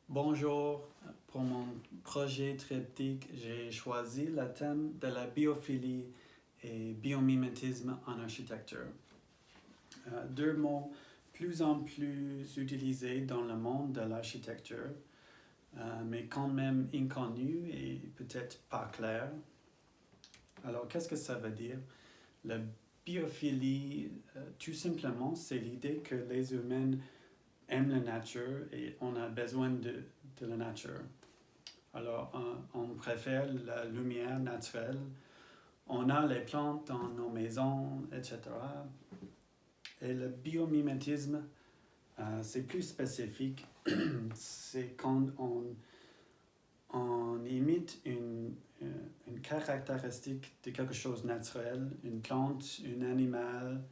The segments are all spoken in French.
Bonjour, pour mon projet triptyque, j'ai choisi le thème de la biophilie et biomimétisme en architecture. Deux mots plus en plus utilisés dans le monde de l'architecture, mais quand même inconnus et peut-être pas clairs. Alors, qu'est-ce que ça veut dire? La biophilie, tout simplement, c'est l'idée que les humains aiment la nature et on a besoin de la nature. Alors, on préfère la lumière naturelle. On a les plantes dans nos maisons, etc. Et le biomimétisme, c'est plus spécifique. C'est quand on imite une caractéristique de quelque chose de naturel, une plante, un animal,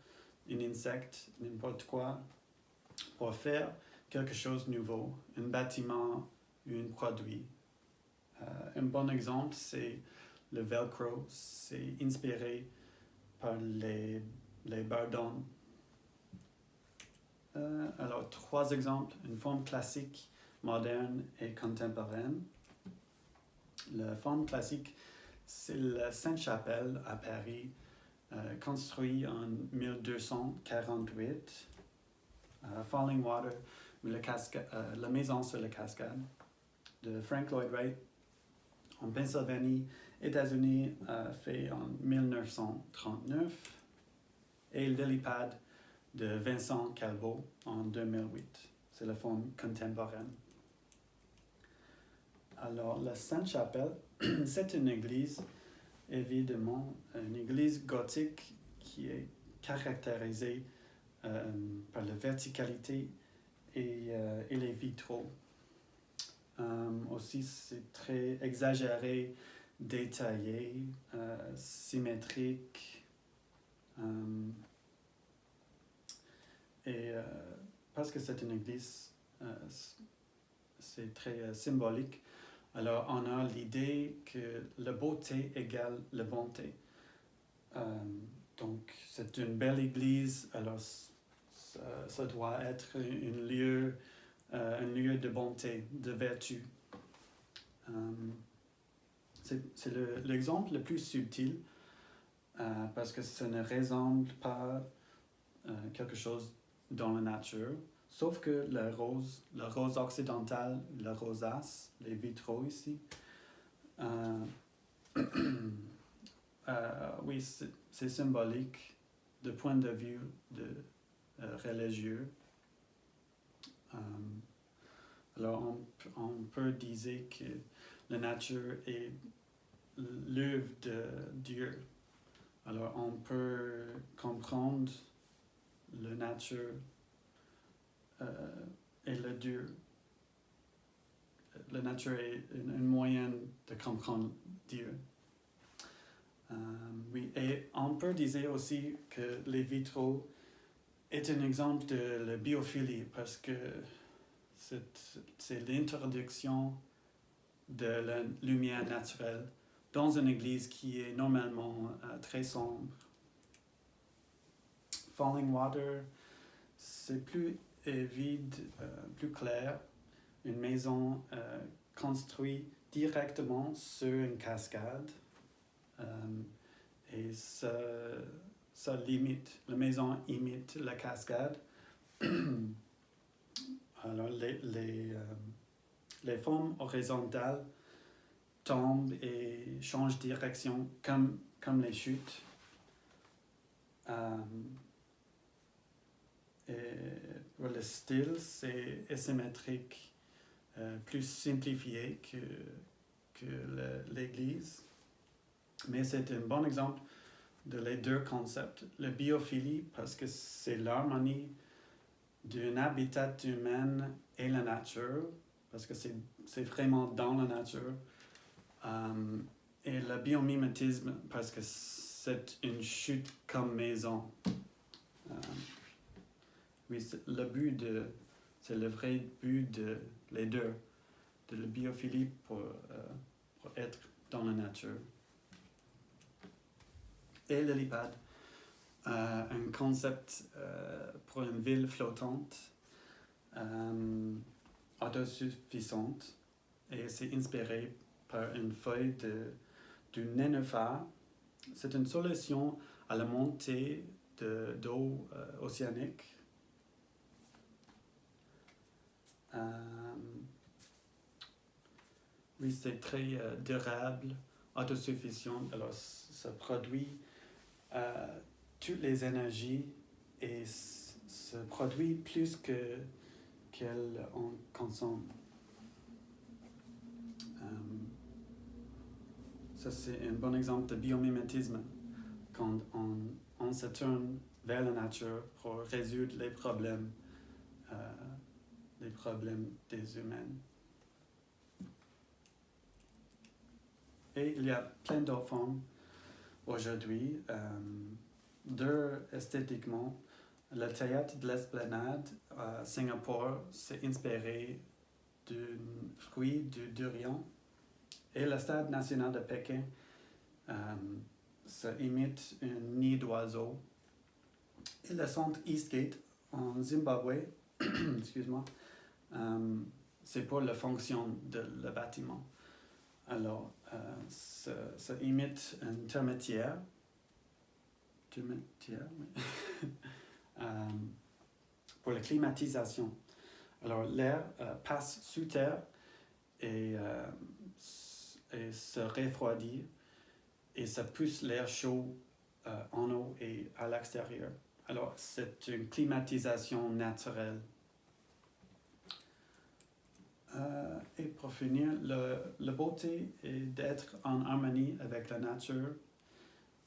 un insecte, n'importe quoi, pour faire quelque chose de nouveau, un bâtiment, un produit. Un bon exemple, c'est le Velcro. C'est inspiré par les bardons. Alors, trois exemples. Une forme classique, moderne et contemporaine. La forme classique, c'est la Sainte-Chapelle à Paris, construit en 1248. Falling Water, la maison sur la cascade, de Frank Lloyd Wright, en Pennsylvanie, États-Unis, fait en 1939, et l'hélipad de Vincent Calvo en 2008. C'est la forme contemporaine. Alors, la Sainte-Chapelle, c'est une église, évidemment, une église gothique qui est caractérisée par la verticalité et les vitraux. Aussi, c'est très exagéré, détaillé, symétrique. Et parce que c'est une église, c'est très symbolique. Alors, on a l'idée que la beauté égale la bonté. Donc, c'est une belle église, alors ça doit être un lieu de bonté, de vertu. C'est l'exemple le plus subtil parce que ça ne ressemble pas quelque chose dans la nature, sauf que la rose occidentale, la rosace, les vitraux ici, oui, c'est symbolique de point de vue religieux. Alors, on peut dire que la nature est l'œuvre de Dieu. Alors, on peut comprendre la nature et le Dieu. La nature est un moyen de comprendre Dieu. Oui, et on peut dire aussi que les vitraux est un exemple de la biophilie parce que c'est l'introduction de la lumière naturelle dans une église qui est normalement très sombre. Falling Water, c'est plus vide, plus clair, une maison construite directement sur une cascade et ça limite, la maison imite la cascade. Alors les formes horizontales tombent et changent de direction comme les chutes. Et pour le style, c'est asymétrique, plus simplifié que l'église. Mais c'est un bon exemple de les deux concepts. La biophilie, parce que c'est l'harmonie d'un habitat humain et la nature, parce que c'est vraiment dans la nature. Et le biomimétisme, parce que c'est une chute comme maison. Oui, c'est le vrai but de les deux, de la biophilie pour être dans la nature. Et l'hélipad, un concept pour une ville flottante, a autosuffisante et c'est inspiré par une feuille du nénuphar. C'est une solution à la montée d'eau océanique. Oui, c'est très durable, autosuffisant. Alors, ça produit toutes les énergies et se produit plus qu'elle en consomme. Ça, c'est un bon exemple de biomimétisme, quand on se tourne vers la nature pour résoudre les problèmes des humains. Et il y a plein d'autres formes aujourd'hui. Deux, esthétiquement, le théâtre de l'Esplanade à Singapour s'est inspiré d'un fruit du durian. Et le Stade national de Pékin, ça imite un nid d'oiseau. Et le centre Eastgate en Zimbabwe, excuse-moi, c'est pour la fonction de le bâtiment. Alors, ça imite une termitière. Pour la climatisation. Alors, l'air passe sous terre et se refroidit et ça pousse l'air chaud en eau et à l'extérieur. Alors, c'est une climatisation naturelle. Et pour finir, la beauté est d'être en harmonie avec la nature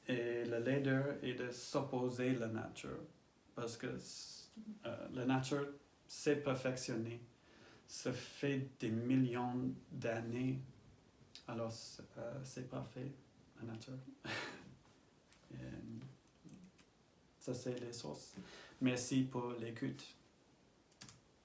et le laideur est de s'opposer à la nature parce que la nature s'est perfectionnée. Ça fait des millions d'années. Alors, c'est parfait, la nature. Ça, c'est les sources. Merci pour l'écoute.